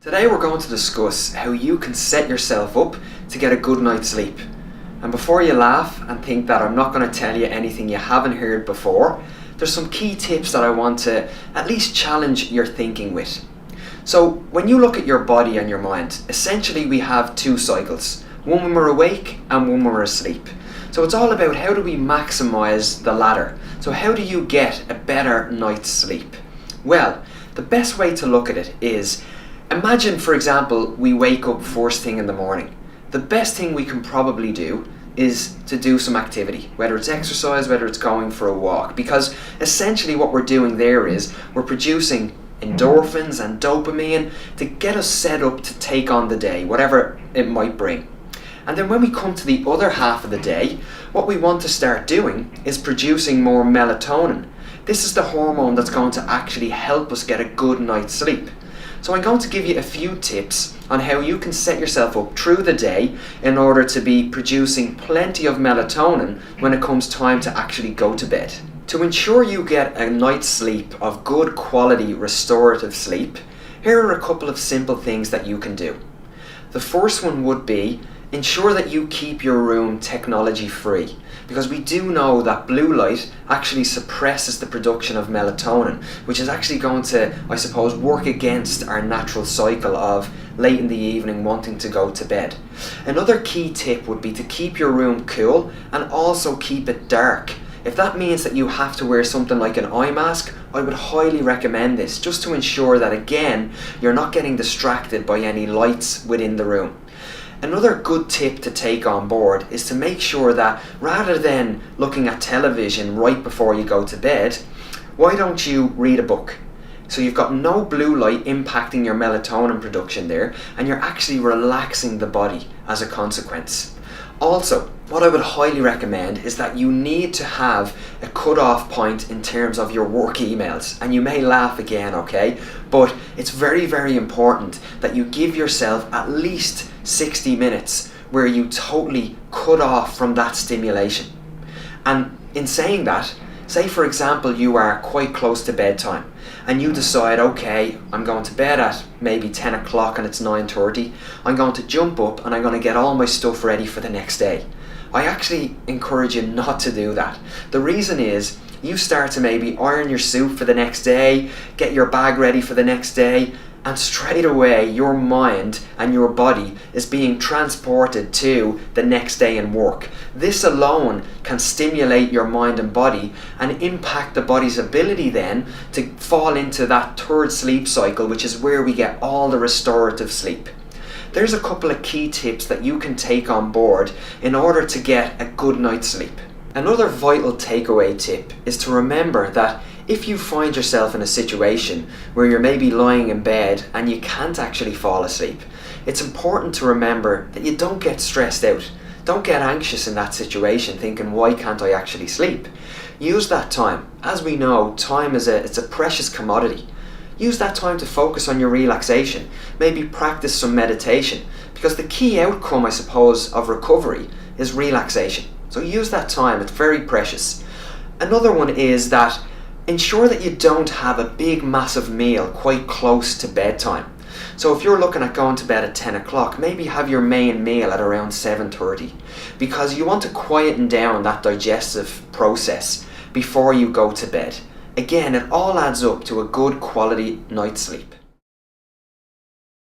Today we're going to discuss how you can set yourself up to get a good night's sleep. And before you laugh and think that I'm not going to tell you anything you haven't heard before, there's some key tips that I want to at least challenge your thinking with. So when you look at your body and your mind, essentially we have two cycles, one when we're awake and one when we're asleep. So it's all about how do we maximize the latter. So how do you get a better night's sleep? Well, the best way to look at it is, imagine, for example, we wake up first thing in the morning. The best thing we can probably do is to do some activity, whether it's exercise, whether it's going for a walk, because essentially what we're doing there is we're producing endorphins and dopamine to get us set up to take on the day, whatever it might bring. And then when we come to the other half of the day, what we want to start doing is producing more melatonin. This is the hormone that's going to actually help us get a good night's sleep. So I'm going to give you a few tips on how you can set yourself up through the day in order to be producing plenty of melatonin when it comes time to actually go to bed. To ensure you get a night's sleep of good quality restorative sleep, here are a couple of simple things that you can do. The first one would be ensure that you keep your room technology free, because we do know that blue light actually suppresses the production of melatonin, which is actually going to, I suppose, work against our natural cycle of late in the evening wanting to go to bed. Another key tip would be to keep your room cool and also keep it dark. If that means that you have to wear something like an eye mask, I would highly recommend this, just to ensure that, again, you're not getting distracted by any lights within the room. Another good tip to take on board is to make sure that rather than looking at television right before you go to bed, why don't you read a book? So you've got no blue light impacting your melatonin production there, and you're actually relaxing the body as a consequence. Also, what I would highly recommend is that you need to have a cut-off point in terms of your work emails. And you may laugh again, okay? But it's very, very important that you give yourself at least 60 minutes where you totally cut off from that stimulation. And in saying that, say for example you are quite close to bedtime and you decide, okay, I'm going to bed at maybe 10 o'clock and it's 9:30. I'm going to jump up and I'm going to get all my stuff ready for the next day. I actually encourage you not to do that. The reason is you start to maybe iron your suit for the next day, get your bag ready for the next day, and straight away your mind and your body is being transported to the next day in work. This alone can stimulate your mind and body and impact the body's ability then to fall into that third sleep cycle, which is where we get all the restorative sleep. There's a couple of key tips that you can take on board in order to get a good night's sleep. Another vital takeaway tip is to remember that if you find yourself in a situation where you're maybe lying in bed and you can't actually fall asleep, it's important to remember that you don't get stressed out. Don't get anxious in that situation thinking, why can't I actually sleep? Use that time. As we know, time is a precious commodity. Use that time to focus on your relaxation. Maybe practice some meditation, because the key outcome, I suppose, of recovery is relaxation. So use that time, it's very precious. Another one is that ensure that you don't have a big massive meal quite close to bedtime. So if you're looking at going to bed at 10 o'clock, maybe have your main meal at around 7:30, because you want to quieten down that digestive process before you go to bed. Again, it all adds up to a good quality night's sleep.